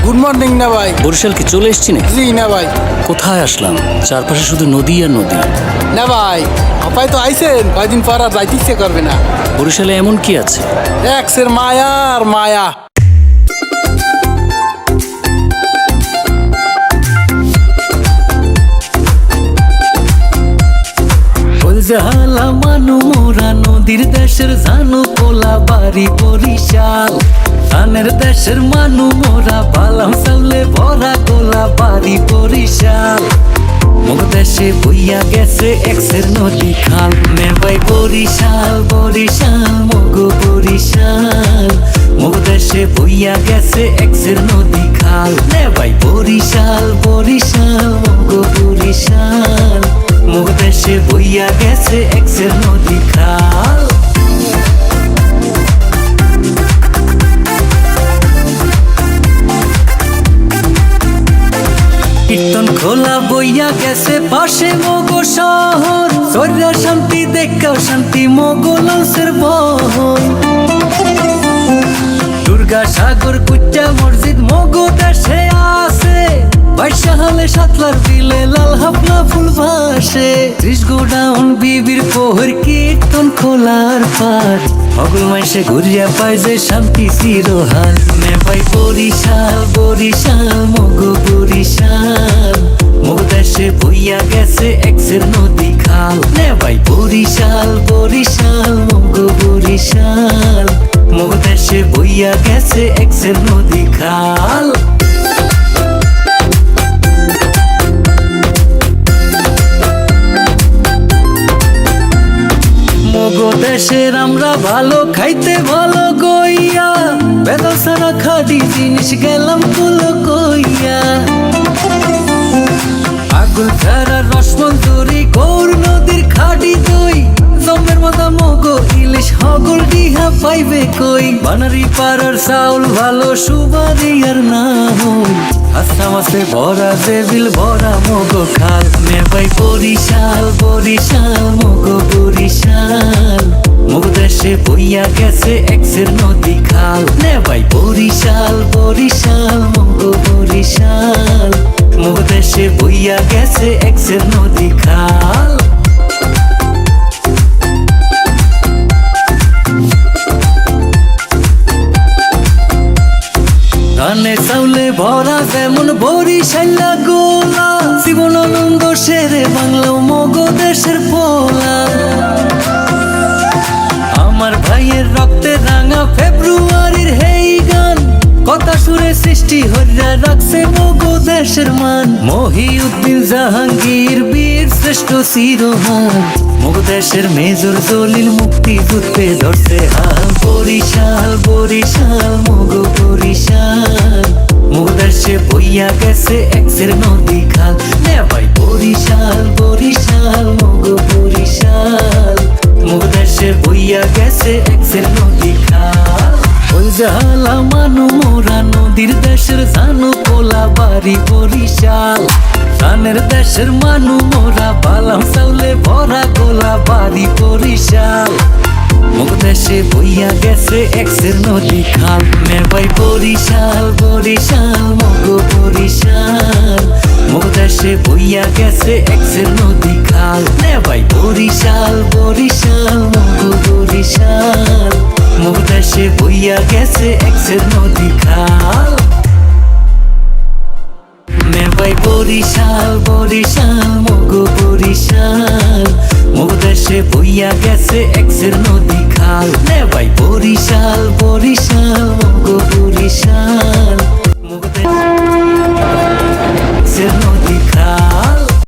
Good morning না ভাই। বরিশাল কি চলে এসছি নাকি? জি না ভাই। কোথায় আসলাম? চারপাশে শুধু নদী আর নদী। না ভাই, আপাই তো আইছেন, কয়দিন পর আর যাইতে ইচ্ছে করবে না। বরিশালে এমন কি আছে? এক্সের মায়া আর মায়া। জালা মানু মোরা নদীর দেশের জানু কোলা বাড়ি বরিশাল। ধানের দেশের মানু মোরা বালাম চাউলে ভরা কোলা বাড়ি বরিশাল। মুখ দেশে বইয়া গেছে এক্সের নদী খাল। নেবাই বরিশাল বরিশাল মগো বরিশাল। মুখ দেশে বইয়া গেছে এক্সের নদী খাল। নেবাই বরিশাল বরিশাল মগো বরিশাল। মুখ দেশে বইয়া গেছে এক্সের নদী খাল। কীর্তন খোলা বইয়া গেছে পাশে মগো শহর। শরীরে শান্তি দেখাও শান্তি মগো লঞ্চের বহর। দুর্গা সাগর কুচ্চা মসজিদ মগো দেশে আছে। বাইশা হলে সাতলার বিলে লাল হাফলা ফুল ভাসে। 30 গোডাউন বিবির পোহর কীর্তন খোলার পার। অগল মাইসে ঘুরিয়া পায় যে শান্তি চিরহাল। নেবাই বরিশাল বরিশাল মগো বরিশাল। মুখ দেশে বইয়া গেছে এক্সের নদী খাল। নেবাই বরিশাল বরিশাল মগো বরিশাল। মুখ দেশে বইয়া গেছে এক্সের নদী খাল। মগো দেশের আমরা ভালো খাইতে ভালো গইয়া। বেদল সারা খাদি জিনিস গেলাম কুলো কইয়া। আগুল ধারা রসমন্তরি গৌর নদীর খাডি দই। জমের মাথা মগো ইলিশ হগল ডিহা পাইবে কই। বানারি পাড়ার চাউল ভালো সুবাদি আর না হই। আস্তা মাসে ভরা দেবিল ভরা মগো খাল। নেবাই বরিশাল বরিশাল মগো বরিশাল। মুখ দেশে বইয়া গেছে এক্সের নদী খাল। নেবাই বরিশাল বরিশাল মগো বরিশাল। মুখ দেশে বইয়া গেছে এক্সের নদী খাল। ধানে চাউলে ভরা যেমন বরিশাইলা গোলা। জীবনানন্দ শেরে বাংলা মগো দেশের পোলা। আমার ভাইয়ের রক্তে রাঙা ফেব্রুয়ারির হেই গান। কথা সুরে সৃষ্টি হইয়া রাখছে মগো দেশের মান। মহিউদ্দিন জাহাঙ্গীর বীর শ্রেষ্ঠ শিরোহান। মগো দেশের মেজর দলিল মুক্তি যুদ্ধে ধরছে হাল। বরিশাল বরিশাল মগো বরিশাল। মগো দেশে বইয়া গেছে এক্সের নদী খাল। নেবাই বরিশাল বরিশাল মগো বরিশাল। মগো দেশে বইয়া গেছে এক্সের নদী খাল। ওই জালা মানু মোরা নদীর দেশের জানু কোলা বাড়ি বরিশাল। ধানের দেশের মানু মোরা বালাম চাউলে ভরা গোলা বাড়ি বরিশাল। মুখ দেশে বইয়া গেছে এক্সের নদী খাল। নেবাই বরিশাল বরিশাল মগো বরিশাল। মুখ দেশে বইয়া গেছে এক্সের নদী খাল। নেবাই বরিশাল বরিশাল মগো বরিশাল। মুখ দেশে বইয়া গেছে এক্সের নদী খাল। নেবাই বরিশাল বরিশাল মগো বরিশাল। মুখ দেশে বইয়া গেছে এক্সের নদী খাল। নেবাই বরিশাল বরিশাল মগো বরিশাল।